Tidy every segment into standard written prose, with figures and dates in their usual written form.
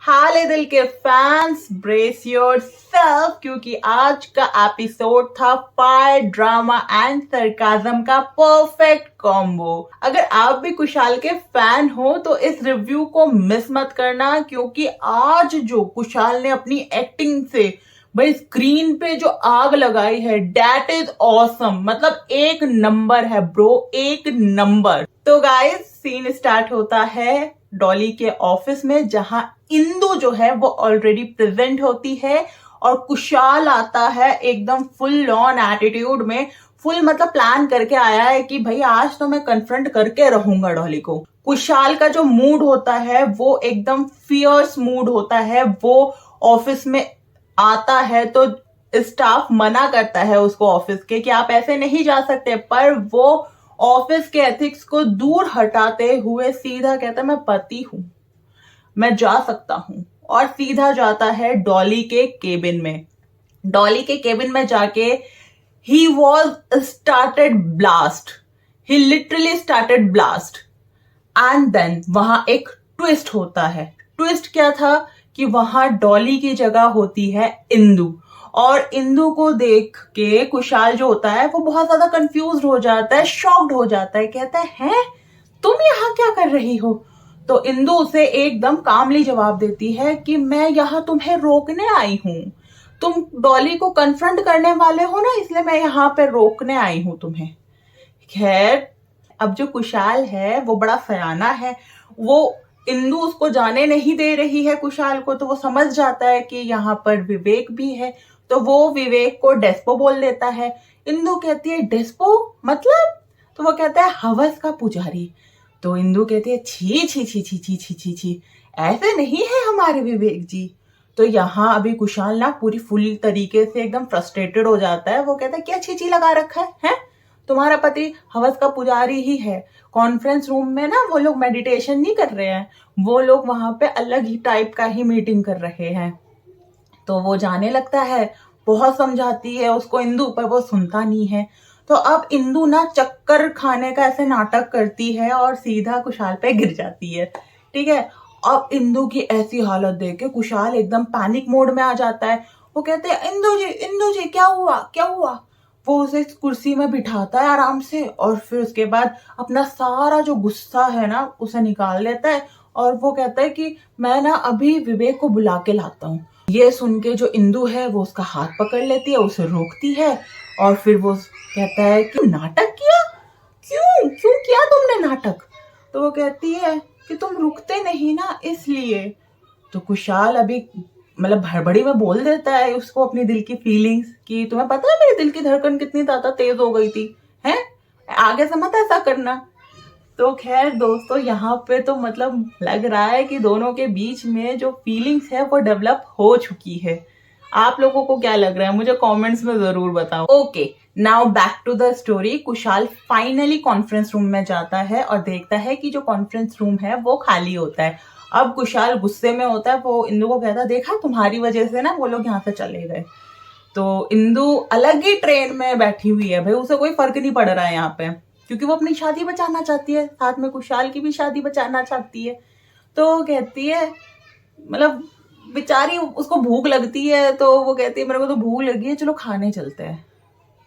हाले दिल के फैंस, ब्रेस योरसेल्फ क्योंकि आज का एपिसोड था फायर, ड्रामा एंड सरकाजम का परफेक्ट कॉम्बो। अगर आप भी कुशाल के फैन हो तो इस रिव्यू को मिस मत करना, क्योंकि आज जो कुशाल ने अपनी एक्टिंग से भाई स्क्रीन पे जो आग लगाई है, दैट इज ऑसम। मतलब एक नंबर है ब्रो, एक नंबर। तो गाइस सीन स्टार्ट होता है डॉली के ऑफिस में, जहां इंदु जो है वो ऑलरेडी प्रेजेंट होती है और कुशाल आता है एकदम फुल ऑन एटीट्यूड में। फुल मतलब प्लान करके आया है कि भाई आज तो मैं कन्फ्रंट करके रहूंगा डॉली को। कुशाल का जो मूड होता है वो एकदम फियर्स मूड होता है। वो ऑफिस में आता है तो स्टाफ मना करता है उसको ऑफिस के कि आप ऐसे नहीं जा सकते, पर वो ऑफिस के एथिक्स को दूर हटाते हुए सीधा कहता है मैं पति हूं, मैं जा सकता हूं, और सीधा जाता है डॉली के केबिन में। डॉली के केबिन में जाके he was started blast, he literally started blast. And then वहां एक ट्विस्ट होता है। ट्विस्ट क्या था कि वहां डॉली की जगह होती है इंदु, और इंदु को देख के कुशाल जो होता है वो बहुत ज्यादा कंफ्यूज हो जाता है, शॉक्ड हो जाता है, कहता है तुम यहाँ क्या कर रही हो? तो इंदु उसे एकदम कामली जवाब देती है कि मैं यहाँ तुम्हें रोकने आई हूं, तुम डॉली को कन्फ्रंट करने वाले हो ना, इसलिए मैं यहाँ पे रोकने आई हूं तुम्हें। खैर, अब जो कुशाल है वो बड़ा सयाना है, वो इंदु उसको जाने नहीं दे रही है कुशाल को, तो वो समझ जाता है कि यहाँ पर विवेक भी है, तो वो विवेक को डेस्पो बोल देता है। इंदु कहती है डेस्पो मतलब? तो वो कहता है हवस का पुजारी। तो इंदु कहती है छी छी छी छी छी छी छी छी, ऐसे नहीं है हमारे विवेक जी। तो यहाँ अभी कुशाल ना पूरी फुल तरीके से एकदम फ्रस्ट्रेटेड हो जाता है। वो कहता है क्या छी छी लगा रखा है? तुम्हारा पति हवस का पुजारी ही है। कॉन्फ्रेंस रूम में ना वो लोग मेडिटेशन नहीं कर रहे हैं, वो लोग वहां पे अलग ही टाइप का ही मीटिंग कर रहे हैं। तो वो जाने लगता है, बहुत समझाती है उसको इंदु, पर वो सुनता नहीं है। तो अब इंदु ना चक्कर खाने का ऐसे नाटक करती है और सीधा कुशाल पे गिर जाती है। ठीक है, अब इंदु की ऐसी हालत देख के कुशाल एकदम पैनिक मोड में आ जाता है। वो कहते हैं इंदु जी क्या हुआ क्या हुआ? वो उसे कुर्सी में बिठाता है आराम से, और फिर उसके बाद अपना सारा जो गुस्सा है ना उसे निकाल देता है, और वो कहता है कि मैं ना अभी विवेक को बुला के लाता हूँ। ये सुन के जो इंदु है वो उसका हाथ पकड़ लेती है, उसे रोकती है, और फिर वो कहता है कि नाटक किया, क्यों क्यों किया तुमने नाटक? तो वो कहती है कि तुम रुकते नहीं ना इसलिए। तो कुशाल अभी मतलब हड़बड़ी में बोल देता है उसको अपनी दिल की फीलिंग्स कि तुम्हें पता है मेरे दिल की धड़कन कितनी ज्यादा तेज हो गई थी, हैं आगे से मत ऐसा करना। तो खैर दोस्तों, यहाँ पे तो मतलब लग रहा है कि दोनों के बीच में जो फीलिंग्स है वो डेवलप हो चुकी है। आप लोगों को क्या लग रहा है मुझे कमेंट्स में जरूर बताओ। Okay, now back to the story. Kushal finally conference room में जाता है और देखता है कि जो कॉन्फ्रेंस रूम है वो खाली होता है। अब कुशाल गुस्से में होता है, वो इंदु को कहता है देखा तुम्हारी वजह से ना वो लोग यहाँ से चले गए। तो इंदु अलग ही ट्रेन में बैठी हुई है, भाई उसे कोई फर्क नहीं पड़ रहा है यहाँ पे, क्योंकि वो अपनी शादी बचाना चाहती है, साथ में कुशाल की भी शादी बचाना चाहती है। तो कहती है मतलब बेचारी उसको भूख लगती है, तो वो कहती है मेरे को तो भूख लगी है, चलो खाने चलते हैं।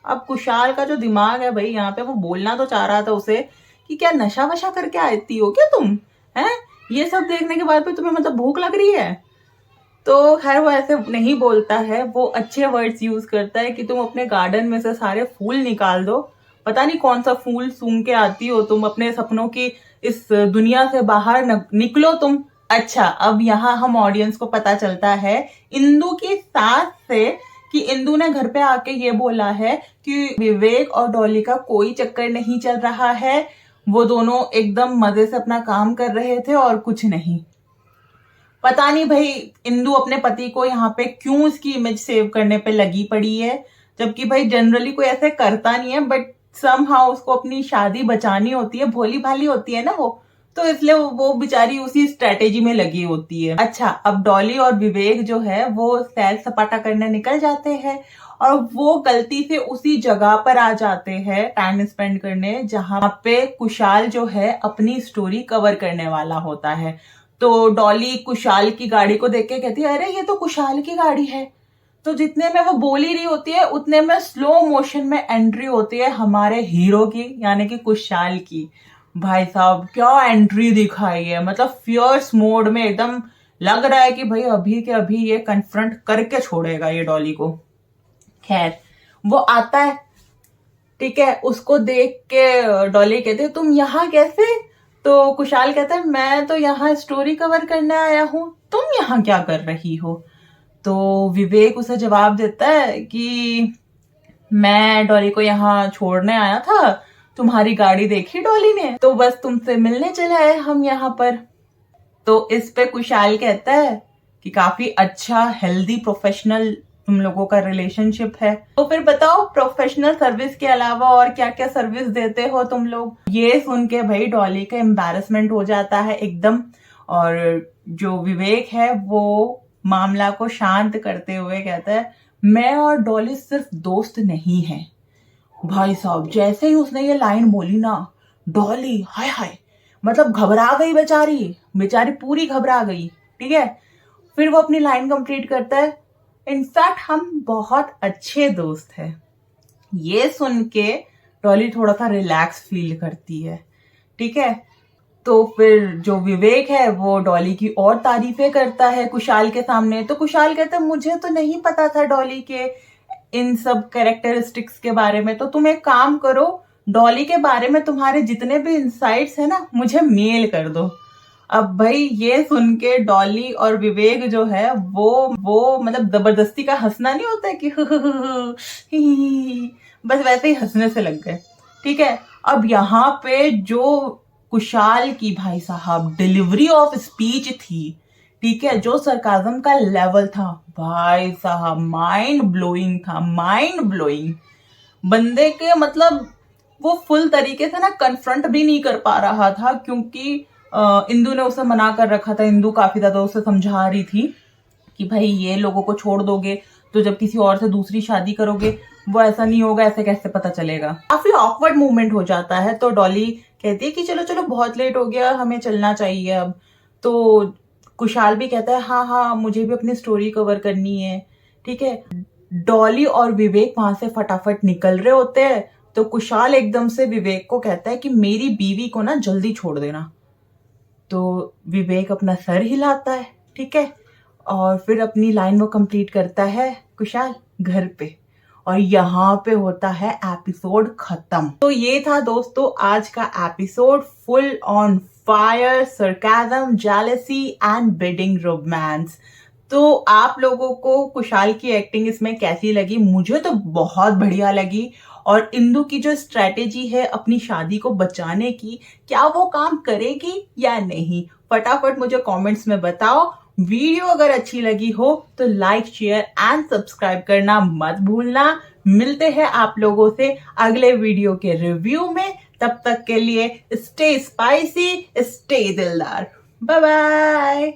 अब कुशाल का जो दिमाग है भाई यहाँ पे, वो बोलना तो चाह रहा था उसे कि क्या नशा वशा करके आती हो क्या तुम, हैं ये सब देखने के बाद भी तुम्हें मतलब भूख लग रही है? तो खैर वो ऐसे नहीं बोलता है, वो अच्छे वर्ड्स यूज करता है कि तुम अपने गार्डन में से सारे फूल निकाल दो, पता नहीं कौन सा फूल सूंघ के आती हो तुम, अपने सपनों की इस दुनिया से बाहर निकलो तुम। अच्छा, अब यहाँ हम ऑडियंस को पता चलता है इंदु की सास से कि इंदु ने घर पे आके ये बोला है कि विवेक और डॉली का कोई चक्कर नहीं चल रहा है, वो दोनों एकदम मजे से अपना काम कर रहे थे और कुछ नहीं। पता नहीं भाई इंदु अपने पति को यहाँ पे क्यों उसकी इमेज सेव करने पे लगी पड़ी है, जबकि भाई जनरली कोई ऐसे करता नहीं है, बट समहाउ उसको अपनी शादी बचानी होती है, भोली भाली होती है ना वो, तो इसलिए वो बेचारी उसी स्ट्रेटेजी में लगी होती है। अच्छा, अब डॉली और विवेक जो है वो सैर सपाटा करने निकल जाते हैं, और वो गलती से उसी जगह पर आ जाते हैं टाइम स्पेंड करने जहां पे कुशाल जो है अपनी स्टोरी कवर करने वाला होता है। तो डॉली कुशाल की गाड़ी को देख के कहती है अरे ये तो कुशाल की गाड़ी है। तो जितने में वो बोल ही रही होती है उतने में स्लो मोशन में एंट्री होती है हमारे हीरो की, यानी कि कुशाल की। भाई साहब क्या एंट्री दिखाई है, मतलब फियर्स मोड में एकदम लग रहा है कि भाई अभी के अभी ये कन्फ्रंट करके छोड़ेगा ये डॉली को। खैर वो आता है, ठीक है, उसको देख के डॉली कहते है तुम यहाँ कैसे? तो कुशाल कहता है मैं तो यहाँ स्टोरी कवर करने आया हूँ, तुम यहाँ क्या कर रही हो? तो विवेक उसे जवाब देता है कि मैं डॉली को यहाँ छोड़ने आया था, तुम्हारी गाड़ी देखी डॉली ने तो बस तुमसे मिलने चले आए हम यहाँ पर। तो इस पे कुशाल कहता है कि काफी अच्छा हेल्दी प्रोफेशनल तुम लोगों का रिलेशनशिप है, तो फिर बताओ प्रोफेशनल सर्विस के अलावा और क्या क्या सर्विस देते हो तुम लोग? ये सुन के भाई डॉली का एम्बैरेसमेंट हो जाता है एकदम, और जो विवेक है वो मामला को शांत करते हुए कहता है मैं और डॉली सिर्फ दोस्त नहीं है। भाई साहब जैसे ही उसने ये लाइन बोली ना, डॉली हाय हाय मतलब घबरा गई, बेचारी बेचारी पूरी घबरा गई, ठीक है। फिर वो अपनी लाइन कंप्लीट करता है इनफैक्ट हम बहुत अच्छे दोस्त हैं। ये सुन के डॉली थोड़ा सा रिलैक्स फील करती है, ठीक है। तो फिर जो विवेक है वो डॉली की और तारीफें करता है कुशाल के सामने। तो कुशाल कहता है मुझे तो नहीं पता था डॉली के इन सब कैरेक्टरिस्टिक्स के बारे में, तो तुम एक काम करो डॉली के बारे में तुम्हारे जितने भी इंसाइट्स है ना मुझे मेल कर दो। अब भाई ये सुन के डॉली और विवेक जो है वो मतलब जबरदस्ती का हंसना नहीं होता है कि बस वैसे ही हंसने से लग गए, ठीक है। अब यहाँ पे जो कुशाल की भाई साहब डिलीवरी ऑफ स्पीच थी, ठीक है, जो सरकाजम का लेवल था भाई साहब माइंड ब्लोइंग था, माइंड ब्लोइंग। बंदे के मतलब वो फुल तरीके से ना कन्फ्रंट भी नहीं कर पा रहा था, क्योंकि इंदु ने उसे मना कर रखा था। इंदु काफी ज्यादा उसे समझा रही थी कि भाई ये लोगों को छोड़ दोगे तो जब किसी और से दूसरी शादी करोगे वो ऐसा नहीं होगा, ऐसे कैसे पता चलेगा। काफी ऑकवर्ड मूवमेंट हो जाता है। तो डॉली कहती है कि चलो चलो बहुत लेट हो गया, हमें चलना चाहिए अब। तो कुशाल भी कहता है हाँ हाँ मुझे भी अपनी स्टोरी कवर करनी है, ठीक है। डॉली और विवेक वहां से फटाफट निकल रहे होते हैं। तो कुशाल एकदम से विवेक को कहता है कि मेरी बीवी को ना जल्दी छोड़ देना। तो विवेक अपना सर हिलाता है, ठीक है, और फिर अपनी लाइन वो कंप्लीट करता है कुशाल घर पे। और यहाँ पे होता है एपिसोड खत्म। तो ये था दोस्तों आज का episode, full on fire, sarcasm, jealousy and bidding romance. तो आप लोगों को कुशाल की एक्टिंग इसमें कैसी लगी? मुझे तो बहुत बढ़िया लगी। और इंदु की जो स्ट्रेटेजी है अपनी शादी को बचाने की, क्या वो काम करेगी या नहीं? फटाफट मुझे कमेंट्स में बताओ। वीडियो अगर अच्छी लगी हो तो लाइक, शेयर एंड सब्सक्राइब करना मत भूलना। मिलते हैं आप लोगों से अगले वीडियो के रिव्यू में। तब तक के लिए स्टे स्पाइसी, स्टे दिलदार। Bye bye.